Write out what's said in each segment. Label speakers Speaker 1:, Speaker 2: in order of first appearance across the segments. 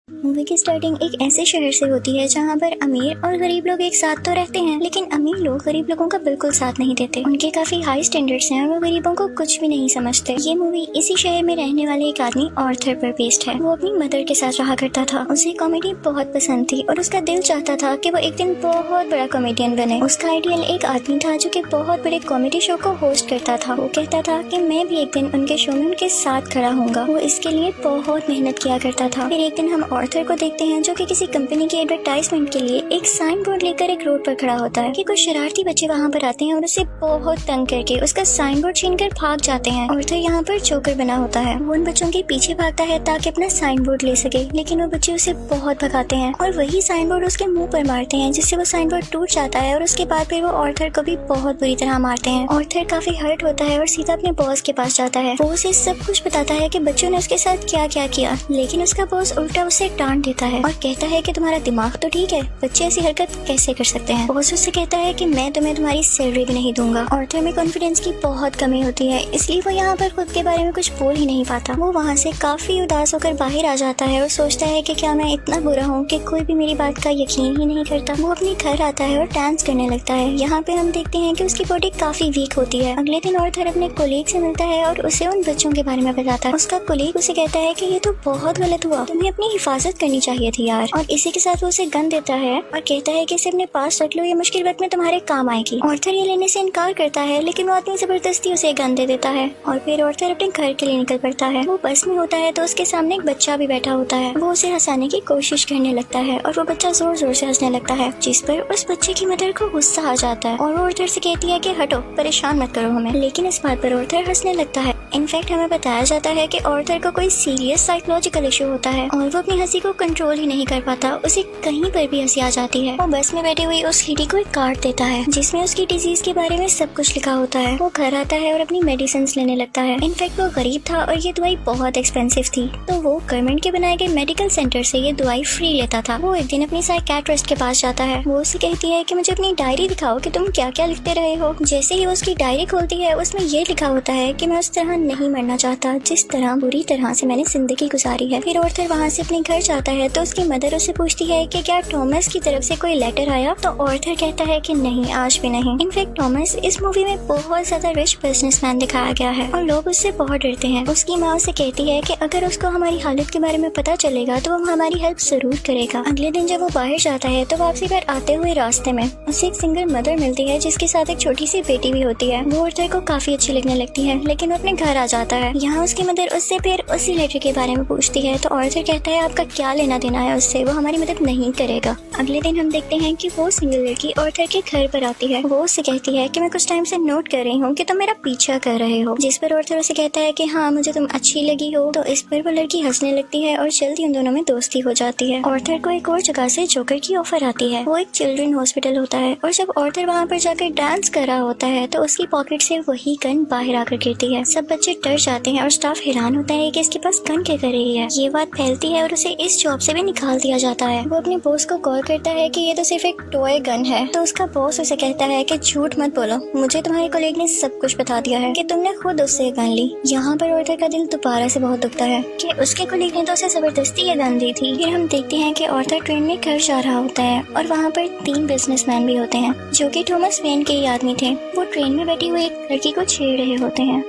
Speaker 1: Movie की starting एक ऐसे शहर से होती है जहाँ पर अमीर और गरीब लोग एक साथ तो रहते हैं, लेकिन अमीर लोग गरीब लोगों का बिल्कुल साथ नहीं देते। उनके काफी हाई स्टैंडर्ड्स हैं और वो गरीबों को कुछ भी नहीं समझते। ये मूवी इसी शहर में रहने वाले एक आदमी ऑर्थर पर बेस्ड है। वो अपनी मदर के साथ रहा करता था। उसे कॉमेडी बहुत पसंद थी और उसका दिल चाहता था कि वो एक दिन बहुत बड़ा कॉमेडियन बने। उसका आइडियल एक आदमी था जो कि बहुत बड़े कॉमेडी शो को होस्ट करता था। वो कहता था कि मैं भी एक दिन उनके शो में उनके साथ खड़ा होऊंगा। वो इसके लिए बहुत मेहनत किया करता था। फिर एक दिन हम ऑर्थर को देखते हैं जो कि किसी कंपनी की एडवर्टाइजमेंट के लिए एक साइन बोर्ड लेकर एक रोड पर खड़ा होता है कि कुछ शरारती बच्चे वहाँ पर आते हैं और उसे बहुत तंग करके उसका साइन बोर्ड छीनकर भाग जाते हैं। ऑर्थर यहाँ पर जोकर बना होता है। वो उन बच्चों के पीछे भागता है ताकि अपना साइन बोर्ड ले सके, लेकिन वो बच्चे उसे बहुत भगाते हैं और वही साइन बोर्ड उसके मुंह पर मारते हैं, जिससे वो साइन बोर्ड टूट जाता है। और उसके बाद फिर वो ऑर्थर को भी बहुत बुरी तरह मारते हैं। ऑर्थर काफी हर्ट होता है और सीधा अपने बॉस के पास जाता है। वो उसे सब कुछ बताता है कि बच्चों ने उसके साथ क्या क्या किया, लेकिन उसका बॉस उल्टा उसे डांट देता है और कहता है कि तुम्हारा दिमाग तो ठीक है, बच्चे ऐसी हरकत कैसे कर सकते हैं। बॉस उससे कहता है कि मैं तुम्हें तुम्हारी सैलरी भी नहीं दूंगा। ऑर्थर में कॉन्फिडेंस की बहुत कमी होती है, इसलिए वो यहाँ पर खुद के बारे में कुछ बोल ही नहीं पाता। वो वहाँ से काफी उदास होकर बाहर आ जाता है और सोचता है कि क्या मैं इतना बुरा हूँ कि कोई भी मेरी बात का यकीन ही नहीं करता। वो अपने घर आता है और डांस करने लगता है। यहाँ पे हम देखते हैं कि उसकी बॉडी काफी वीक होती है। अगले दिन ऑर्थर अपने कोलीग से मिलता है और उसे उन बच्चों के बारे में बताता है। उसका कोलीग उसे कहता है कि ये तो बहुत गलत हुआ, तुम्हें अपनी हिफाजत करनी चाहिए थी यार। और इसी के साथ वो उसे गन देता है और कहता है कि इसे अपने पास रख लो, ये मुश्किल वक्त में तुम्हारे काम आएगी। ऑर्थर ये लेने से इनकार करता है, लेकिन वो आदमी जबरदस्ती उसे गन दे देता है और फिर ऑर्थर अपने घर के लिए निकल पड़ता है। वो बस में होता है तो उसके सामने एक बच्चा भी बैठा होता है। वो उसे हंसाने की कोशिश करने लगता है और वो बच्चा जोर जोर से हंसने लगता है, जिस पर उस बच्चे की मदर को गुस्सा आ जाता है और वो ऑर्थर से कहती है कि हटो, परेशान मत करो हमें। लेकिन इस बात पर ऑर्थर हंसने लगता है। इनफैक्ट हमें बताया जाता है कि ऑर्थर को कोई सीरियस साइकोलॉजिकल इशू होता है और वो अपनी हंसी को कंट्रोल ही नहीं कर पाता। उसे कहीं पर भी हंसी आ जाती है। वो बस में बैठी हुई उस लेडी को एक कार्ड देता है जिसमें उसकी डिजीज के बारे में सब कुछ लिखा होता है। वो घर आता है और अपनी मेडिसिन लेने लगता है। इनफैक्ट वो गरीब था और ये दवाई बहुत एक्सपेंसिव थी, तो वो गवर्नमेंट के बनाए गए मेडिकल सेंटर से ये दवाई फ्री लेता था। वो एक दिन अपनी साइकियाट्रिस्ट के पास जाता है। वो उसे कहती है कि मुझे अपनी डायरी दिखाओ कि तुम क्या क्या लिखते रहे हो। जैसे ही वो उसकी डायरी खोलती है उसमें ये लिखा होता है कि मैं उस तरह नहीं मरना चाहता जिस तरह बुरी तरह से मैंने जिंदगी गुजारी है। फिर ऑर्थर वहाँ से अपने घर जाता है तो उसकी मदर उससे पूछती है कि क्या थॉमस की तरफ से कोई लेटर आया, तो ऑर्थर कहता है कि नहीं, आज भी नहीं। इनफैक्ट थॉमस इस मूवी में बहुत ज्यादा रिच बिजनेसमैन दिखाया गया है और लोग उससे बहुत डरते हैं। उसकी माँ उसे कहती है कि अगर उसको हमारी हालत के बारे में पता चलेगा तो वो हमारी हेल्प जरूर करेगा। अगले दिन जब वो बाहर जाता है तो वापसी पर आते हुए रास्ते में उसे एक सिंगल मदर मिलती है जिसके साथ एक छोटी सी बेटी भी होती है। वो ऑर्थर को काफी अच्छी लगने लगती है, लेकिन वो अपने घर आ जाता है। यहाँ उसकी मदर उससे फिर उसी लेटर के बारे में पूछती है तो ऑर्थर कहता है आपका क्या लेना देना है उससे, वो हमारी मदद नहीं करेगा। अगले दिन हम देखते हैं कि वो सिंगल लड़की ऑर्थर के घर पर आती है। वो उससे कहती है कि मैं कुछ टाइम से नोट कर रही हूँ कि तुम मेरा पीछा कर रहे हो, जिस पर ऑर्थर उसे कहता है कि हाँ, मुझे तुम अच्छी लगी हो। तो इस पर वो लड़की हंसने लगती है और जल्दी उन दोनों में दोस्ती हो जाती है। ऑर्थर को एक और जगह से जोकर की ऑफर आती है। वो एक चिल्ड्रन हॉस्पिटल होता है और जब ऑर्थर वहाँ पर जाकर डांस कर रहा होता है तो उसकी पॉकेट से वही गन बाहर आकर गिरती है। सब बच्चे डर जाते हैं और स्टाफ हैरान होता है कि इसके पास गन क्या कर रही है। ये बात फैलती है और उसे इस जॉब से भी निकाल दिया जाता है। वो अपने बॉस को कॉल करता है कि ये तो सिर्फ एक टॉय गन है, तो उसका बॉस उसे कहता है कि झूठ मत बोलो, मुझे तुम्हारे कॉलीग ने सब कुछ बता दिया है कि तुमने खुद उससे गन ली। यहाँ पर ऑर्थर का दिल दोबारा से बहुत दुखता है कि उसके कॉलीग ने तो उसे जबरदस्ती ये गन दी थी। फिर हम देखते हैं कि ऑर्थर ट्रेन में घर जा रहा होता है और वहाँ पर 3 बिजनेसमैन भी होते हैं जो कि थॉमस वेन के ही आदमी थे। वो ट्रेन में बैठी हुई एक लड़की को छेड़ रहे होते हैं।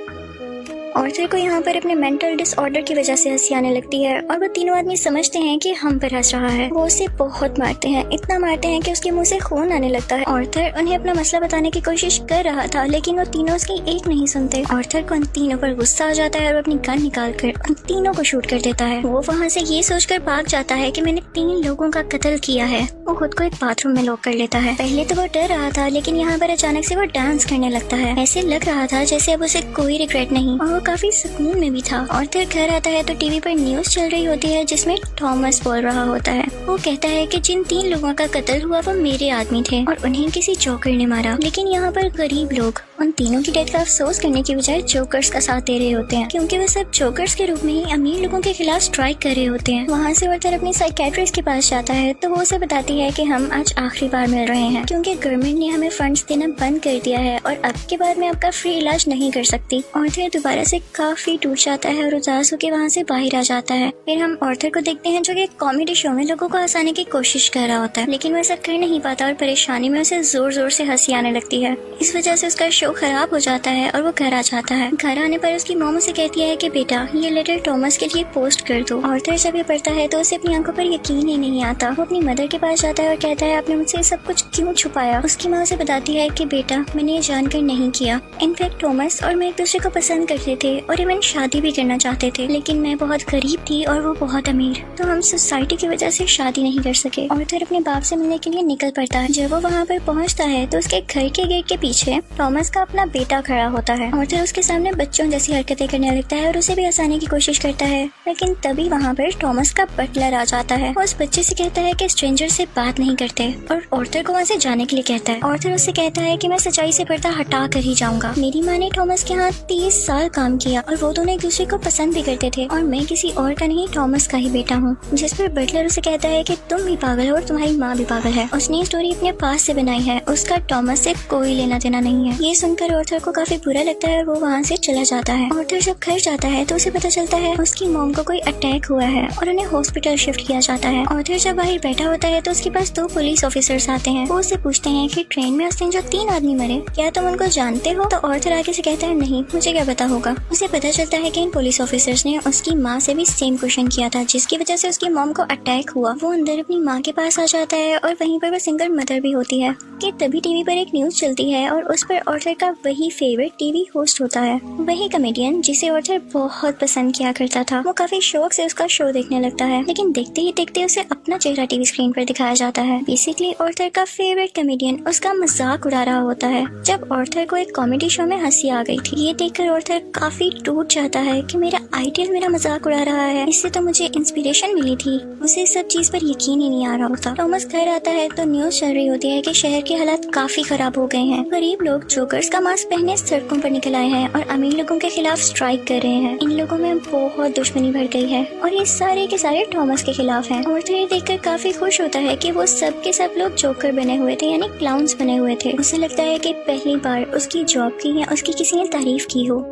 Speaker 1: ऑर्थर को यहाँ पर अपने मेंटल डिसऑर्डर की वजह से हंसी आने लगती है और वो तीनों आदमी समझते हैं कि हम पर हंस रहा है। वो उसे बहुत मारते हैं, इतना मारते हैं कि उसके मुंह से खून आने लगता है। ऑर्थर उन्हें अपना मसला बताने की कोशिश कर रहा था, लेकिन वो तीनों उसकी एक नहीं सुनते। ऑर्थर को उन तीनों पर गुस्सा आ जाता है और अपनी गन निकाल कर उन तीनों को शूट कर देता है। वो वहाँ से ये सोचकर भाग जाता है कि मैंने 3 लोगों का कत्ल किया है। वो खुद को एक बाथरूम में लॉक कर लेता है। पहले तो वो डर रहा था, लेकिन यहाँ पर अचानक से वो डांस करने लगता है। ऐसे लग रहा था जैसे अब उसे कोई रिग्रेट नहीं और वो काफी सुकून में भी था। ऑर्थर घर आता है तो टीवी पर न्यूज चल रही होती है जिसमें थॉमस बोल रहा होता है। वो कहता है कि जिन 3 लोगों का कत्ल हुआ वो मेरे आदमी थे और उन्हें किसी जोकर ने मारा। लेकिन यहाँ पर गरीब लोग उन तीनों की डेथ का अफसोस करने की बजाय जोकर्स का साथ दे रहे होते हैं, क्योंकि वो सब जोकर्स के रूप में ही अमीर लोगों के खिलाफ स्ट्राइक कर रहे होते हैं। वहाँ से आर्थर अपनी साइकेट्रिस्ट के पास जाता है तो वो उसे बताती है कि हम आज आखिरी बार मिल रहे हैं, क्योंकि गवर्नमेंट ने हमें फंड्स देना बंद कर दिया है और अब के बाद में आपका फ्री इलाज नहीं कर सकती। आर्थर दोबारा से काफी टूट जाता है और उदास होकर वहाँ से बाहर आ जाता है। फिर हम आर्थर को देखते हैं जो कि कॉमेडी शो में लोगों को हंसाने की कोशिश कर रहा होता है, लेकिन वो ऐसा कर नहीं पाता और परेशानी में उसे जोर जोर से हंसी आने लगती है। इस वजह से उसका शो खराब हो जाता है और वो घर आ जाता है। घर आने पर उसकी मॉम उसे कहती है कि बेटा ये लेटर टॉमस के लिए पोस्ट कर दो। आर्थर जब ये पढ़ता है तो उसे अपनी आंखों पर यकीन ही नहीं आता। वो अपनी मदर के पास जाता है और कहता है आपने मुझसे सब कुछ क्यों छुपाया। उसकी माँ उसे बताती है कि बेटा मैंने ये जानकर नहीं किया। इनफैक्ट टॉमस और मैं एक दूसरे को पसंद करते थे और इवन शादी भी करना चाहते थे, लेकिन मैं बहुत गरीब थी और वो बहुत अमीर, तो हम सोसाइटी की वजह से शादी नहीं कर सके। आर्थर अपने बाप से मिलने के लिए निकल पड़ता है। जब वो वहाँ पर पहुँचता है तो उसके घर के गेट के पीछे टॉमस का अपना बेटा खड़ा होता है। आर्थर उसके सामने बच्चों जैसी हरकतें करने लगता है और उसे भी हंसाने की कोशिश करता है, लेकिन तभी वहाँ पर टॉमस का बटलर आ जाता है। वो उस बच्चे से कहता है कि स्ट्रेंजर से बात नहीं करते और आर्थर को वहाँ से जाने के लिए कहता है। आर्थर उससे कहता है कि मैं सच्चाई से पर्दा हटा कर ही जाऊंगा। मेरी माँ ने टॉमस के यहाँ 30 साल काम किया और वो दोनों एक दूसरे को पसंद भी करते थे और मैं किसी और का नहीं टॉमस का ही बेटा हूँ। जिस पर बटलर उसे कहता है कि तुम भी पागल हो और तुम्हारी माँ भी पागल है। उसने ये स्टोरी अपने पास से बनाई है, उसका टॉमस से कोई लेना देना नहीं है। ये सुनकर आर्थर को काफी बुरा लगता है और वो वहाँ से चला जाता है। आर्थर जब घर जाता है तो उसे पता चलता है उसकी मॉम को कोई अटैक हुआ है और उन्हें हॉस्पिटल शिफ्ट किया जाता है। आर्थर जब बाहर बैठा होता है तो उसके पास 2 पुलिस ऑफिसर्स आते हैं। वो उससे पूछते हैं कि ट्रेन में उस दिन जो 3 आदमी मरे क्या तुम उनको जानते हो। तो आर्थर आगे से कहता है नहीं, मुझे क्या पता होगा। उसे पता चलता है कि इन पुलिस ऑफिसर्स ने उसकी माँ से भी सेम क्वेश्चन किया था, जिसकी वजह से उसकी मॉम को अटैक हुआ। वो अंदर अपनी माँ के पास आ जाता है और वहीं पर वो सिंगल मदर भी होती है कि तभी टीवी पर एक न्यूज चलती है और उस पर आर्थर का वही फेवरेट टीवी होस्ट होता है, वही कॉमेडियन जिसे आर्थर बहुत पसंद किया करता था। वो काफी शौक से उसका शो देखने लगता है, लेकिन देखते ही देखते उसे अपना चेहरा टीवी स्क्रीन पर दिखाया जाता है। बेसिकली आर्थर का फेवरेट कॉमेडियन उसका मजाक उड़ा रहा होता है। जब आर्थर को एक कॉमेडी शो में हंसी आ गई थी, ये देखकर आर्थर काफी टूट जाता है कि मेरा आइडियल मेरा मजाक उड़ा रहा है, इससे तो मुझे इंस्पिरेशन मिली थी। उसे इस सब चीज पर यकीन ही नहीं आ रहा होता। टॉमस घर आता है तो न्यूज चल रही होती है कि शहर के हालात काफी खराब हो गए हैं। गरीब लोग जोकर्स का मास्क पहने सड़कों पर निकल आए हैं और अमीर लोगों के खिलाफ स्ट्राइक कर रहे हैं। इन लोगों में बहुत दुश्मनी भर गई है और ये सारे के सारे टॉमस के खिलाफ हैं। आर्थर ये देखकर काफी खुश होता है कि वो सब के सब लोग जोकर बने हुए थे, यानी क्लाउन्स बने हुए थे। उसे लगता है कि पहली बार उसकी जॉब की या उसकी किसी ने तारीफ की हो।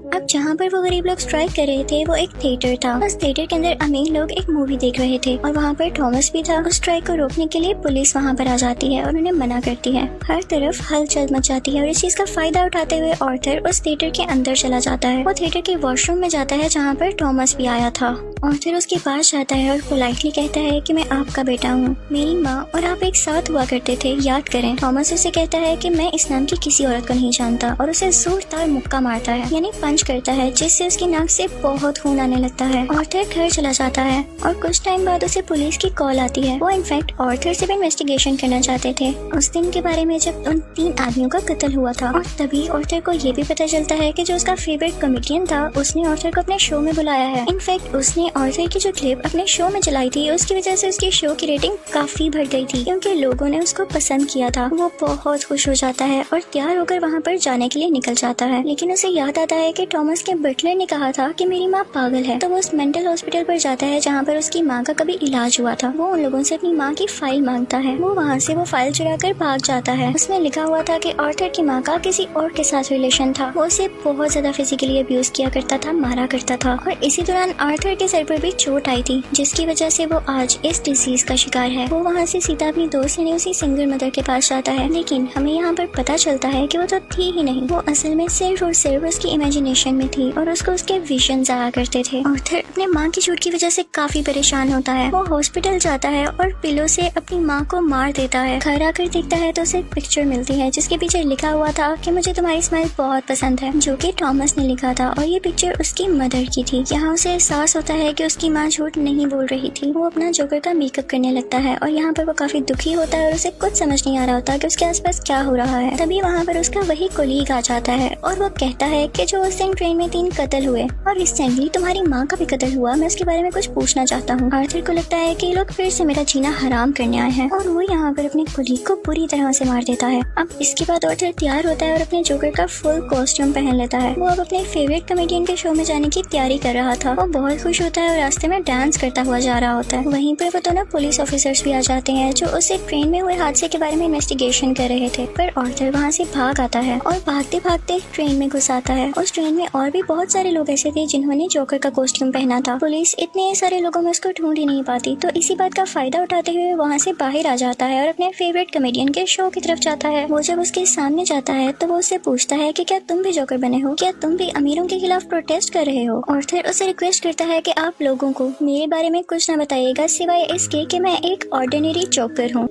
Speaker 1: अब जहाँ पर वो गरीब लोग स्ट्राइक कर रहे थे वो एक थिएटर था। उस थिएटर के अंदर अमीर लोग एक मूवी देख रहे थे और वहाँ पर टॉमस भी था। उस स्ट्राइक को रोकने के लिए पुलिस वहाँ पर आ जाती है और उन्हें मना करती है। हर तरफ हलचल मच जाती है और इस चीज का फायदा उठाते हुए आर्थर उस थिएटर के अंदर चला जाता है। वो थिएटर के वॉशरूम में जाता है जहाँ पर टॉमस भी आया था। आर्थर उसके पास जाता है और पोलाइटली कहता है कि मैं आपका बेटा हूँ, मेरी माँ और आप एक साथ हुआ करते थे, याद करें। टॉमस उसे कहता है कि मैं इस नाम की किसी औरत को नहीं जानता और उसे जोरदार मुक्का मारता है, यानी पंच करता है, जिससे उसकी नाक से बहुत खून आने लगता है। आर्थर घर चला जाता है और कुछ टाइम बाद उसे पुलिस की कॉल आती है। वो इनफैक्ट आर्थर से भी इन्वेस्टिगेशन करना चाहते थे उस दिन के बारे में जब उन 3 आदमियों का कत्ल हुआ था। और तभी आर्थर को ये भी पता चलता है कि जो उसका फेवरेट कॉमेडियन था उसने आर्थर को अपने शो में बुलाया है। इनफैक्ट उसने आर्थर की जो क्लिप अपने शो में चलाई थी उसकी वजह से उसकी शो की रेटिंग काफी बढ़ गई थी, क्योंकि लोगों ने उसको पसंद किया था। वो बहुत खुश हो जाता है और तैयार होकर वहाँ पर जाने के लिए निकल जाता है, लेकिन उसे याद आता है कि टॉमस के बटलर ने कहा था कि मेरी माँ पागल है। तो वो उस मेंटल हॉस्पिटल पर जाता है जहाँ पर उसकी माँ का कभी इलाज हुआ था। वो उन लोगों से अपनी माँ की फाइल मांगता है। वो वहाँ से वो फाइल चुरा कर भाग जाता है। उसमें लिखा हुआ था कि आर्थर की माँ का किसी और के साथ रिलेशन था। वो उसे बहुत ज्यादा फिजिकली अब्यूज किया करता था, मारा करता था और इसी दौरान आर्थर के सर पर भी चोट आई थी, जिसकी वजह से वो आज इस डिजीज का शिकार है। वो वहाँ से सीधा अपनी दोस्त यानी उसी सिंगल मदर के पास जाता है, लेकिन हमें यहाँ पर पता चलता है कि वो तो थी ही नहीं। वो असल में सिर्फ और सिर्फ उसकी इमेजिनेशन में थी और उसको उसके विजन्स आया करते थे। आर्थर अपने माँ की चोट की वजह से काफी परेशान होता है। वो हॉस्पिटल जाता है और पिलो से अपनी माँ को मार देता है। घर आकर देखता है तो उसे एक पिक्चर मिलती है जिसके पीछे लिखा हुआ था कि मुझे तुम्हारी स्माइल बहुत पसंद है, जो कि टॉमस ने लिखा था और ये पिक्चर उसकी मदर की थी। यहाँ उसे एहसास होता है कि उसकी माँ झूठ नहीं बोल रही थी। वो अपना जोकर का मेकअप करने लगता है और यहाँ पर वो काफी दुखी होता है और उसे कुछ समझ नहीं आ रहा होता कि उसके आसपास क्या हो रहा है। तभी वहाँ पर उसका वही कोलीग आ जाता है और वो कहता है कि जो उस दिन ट्रेन में 3 कत्ल हुए और रिसेंटली तुम्हारी माँ का भी कत्ल हुआ, मैं उसके बारे में कुछ पूछना चाहता हूँ। आर्थर को लगता है कि ये लोग फिर से मेरा जीना हराम करने आए हैं और वो यहाँ पर अपने कुलीग को बुरी तरह से मार देता है। अब इसके बाद आर्थर तैयार होता है और अपने जोकर का फुल कॉस्ट्यूम पहन लेता है। वो अब अपने फेवरेट कॉमेडियन के शो में जाने की तैयारी कर रहा था। वो बहुत खुश होता है और रास्ते में डांस करता हुआ जा रहा होता है। वहीं पर वो दोनों पुलिस ऑफिसर्स भी आ जाते हैं जो उसे ट्रेन में हुए हादसे के बारे में इन्वेस्टिगेशन कर रहे थे। पर आर्थर वहाँ से भाग आता है और भागते भागते ट्रेन में घुस आता है। उस ट्रेन में और भी बहुत सारे लोग ऐसे थे जिन्होंने जोकर का कॉस्ट्यूम पहना था। पुलिस इतने सारे लोगों में उसको ढूंढ ही नहीं पाती, तो इसी बात का फायदा उठाते हुए वहाँ से बाहर आ जाता है और अपने फेवरेट कॉमेडियन के शो की तरफ जाता है। वो जब उसके सामने जाता है तो वो उससे पूछता है कि क्या तुम भी जोकर बने हो, क्या तुम भी अमीरों के खिलाफ प्रोटेस्ट कर रहे हो। आर्थर उससे रिक्वेस्ट करता है कि आप लोगों को मेरे बारे में कुछ न बताइएगा सिवाय इसके कि मैं एक ऑर्डिनरी जोकर हूँ।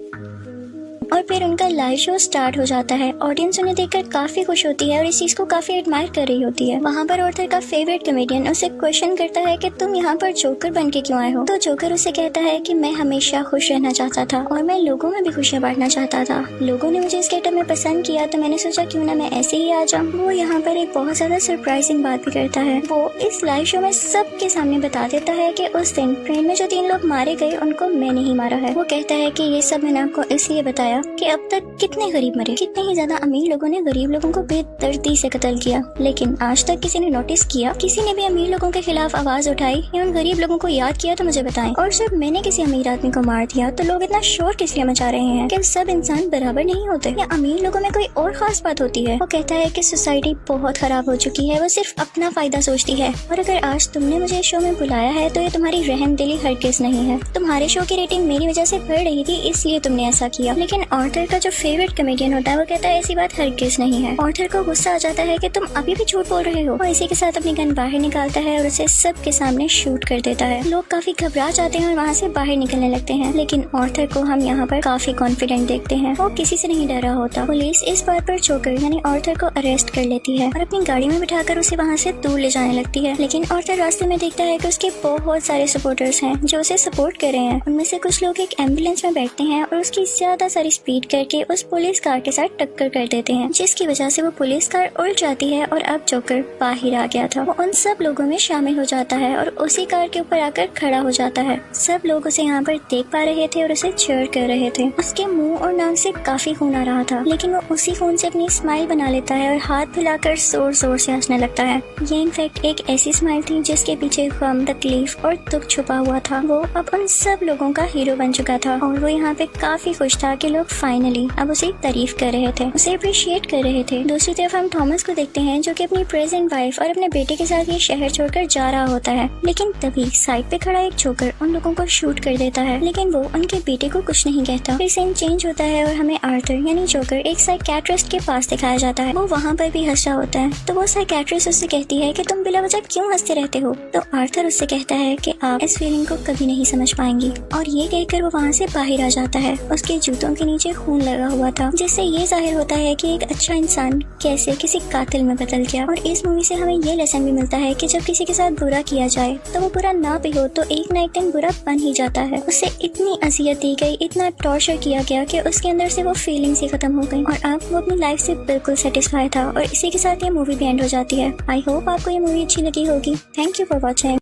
Speaker 1: और फिर उनका लाइव शो स्टार्ट हो जाता है। ऑडियंस उन्हें देखकर काफी खुश होती है और इस चीज को काफी एडमायर कर रही होती है। वहाँ पर आर्थर का फेवरेट कॉमेडियन उससे क्वेश्चन करता है कि तुम यहाँ पर जोकर बन के क्यों आए हो। तो जोकर उसे कहता है कि मैं हमेशा खुश रहना चाहता था और मैं लोगों में भी खुशियाँ बांटना चाहता था। लोगों ने मुझे इस गेटअप में पसंद किया तो मैंने सोचा क्यों ना मैं ऐसे ही आ जाऊँ। वो यहाँ पर एक बहुत ज्यादा सरप्राइजिंग बात भी करता है। वो इस लाइव शो में सबके सामने बता देता है कि उस दिन ट्रेन में जो 3 लोग मारे गए उनको मैंने ही मारा है। वो कहता है कि ये सब मैंने आपको इसलिए बताया कि अब तक कितने गरीब मरे, कितने ही ज्यादा अमीर लोगों ने गरीब लोगों को बेदर्दी से कत्ल किया, लेकिन आज तक किसी ने नोटिस किया, किसी ने भी अमीर लोगों के खिलाफ आवाज उठाई या उन गरीब लोगों को याद किया तो मुझे बताएं। और जब मैंने किसी अमीर आदमी को मार दिया तो लोग इतना शोर किस लिए मचा रहे हैं? क्या सब इंसान बराबर नहीं होते या अमीर लोगों में कोई और खास बात होती है? वो कहता है कि सोसाइटी बहुत खराब हो चुकी है, वो सिर्फ अपना फायदा सोचती है और अगर आज तुमने मुझे इस शो में बुलाया है तो ये तुम्हारी रहमदिली हरगिज़ नहीं है। तुम्हारे शो की रेटिंग मेरी वजह से बढ़ रही थी इसलिए तुमने ऐसा किया। लेकिन आर्थर का जो फेवरेट कॉमेडियन होता है वो कहता है ऐसी बात हरगिज़ नहीं है। आर्थर को गुस्सा आ जाता है कि तुम अभी भी झूठ बोल रहे हो। वो इसी के साथ अपनी गन बाहर निकालता है और उसे सबके सामने शूट कर देता है। लोग काफी घबरा जाते हैं और वहाँ से बाहर निकलने लगते हैं, लेकिन आर्थर को हम यहाँ पर काफी कॉन्फिडेंट देखते हैं। वो किसी से नहीं डरा होता। पुलिस इस बात पर जोकर यानी आर्थर को अरेस्ट कर लेती है और अपनी गाड़ी में बिठाकर उसे वहाँ से दूर ले जाने लगती है। लेकिन आर्थर रास्ते में देखता है कि उसके बहुत सारे सपोर्टर्स हैं जो उसे सपोर्ट कर रहे हैं। उनमें से कुछ लोग एक एम्बुलेंस में बैठते हैं और उसकी ज्यादा सारी स्पीड करके उस पुलिस कार के साथ टक्कर कर देते हैं, जिसकी वजह से वो पुलिस कार उल्ट जाती है और अब जोकर बाहर आ गया था। वो उन सब लोगों में शामिल हो जाता है और उसी कार के ऊपर आकर खड़ा हो जाता है। सब लोग उसे यहाँ पर देख पा रहे थे और उसे चीयर कर रहे थे। उसके मुंह और नाक से काफी खून आ रहा था, लेकिन वो उसी खून से अपनी स्माइल बना लेता है और हाथ फैलाकर जोर जोर से हंसने लगता है। ये इनफैक्ट एक ऐसी स्माइल थी जिसके पीछे गम, तकलीफ और दुख छुपा हुआ था। वो अब उन सब लोगों का हीरो बन चुका था और वो यहाँ पे काफी खुश था कि लोग फाइनली अब उसे तारीफ कर रहे थे, उसे अप्रिशिएट कर रहे थे। दूसरी तरफ हम थॉमस को देखते हैं जो कि अपनी प्रेजेंट वाइफ और अपने बेटे के साथ ये शहर छोड़कर जा रहा होता है, लेकिन तभी साइड पे खड़ा एक जोकर उन लोगों को शूट कर देता है, लेकिन वो उनके बेटे को कुछ नहीं कहता। फिर सीन चेंज होता है और हमें आर्थर यानी जोकर एक साइकियाट्रिस्ट के पास दिखाया जाता है। वो वहाँ पर भी हंस रहा होता है, तो वो साइकियाट्रिस्ट उससे कहती है कि तुम बिला वजह क्यों हंसते रहते हो। तो आर्थर उससे कहता है कि आप इस फीलिंग को कभी नहीं समझ पाएंगी, और ये कहकर वो वहाँ से बाहर आ जाता है। उसके जूतों के नीचे खून लगा हुआ था, जिससे ये जाहिर होता है कि एक अच्छा इंसान कैसे किसी कातिल में बदल गया। और इस मूवी से हमें ये लेसन भी मिलता है कि जब किसी के साथ बुरा किया जाए तो वो बुरा ना भी हो तो एक ना एक दिन बुरा बन ही जाता है। उसे इतनी अजियत दी गई, इतना टॉर्चर किया गया कि उसके अंदर से वो फीलिंग्स ही खत्म हो गई और अब वो अपनी लाइफ से बिल्कुल सेटिस्फाई था। और इसी के साथ ये मूवी भी एंड हो जाती है। आई होप आपको ये मूवी अच्छी लगी होगी। Thank you for watching.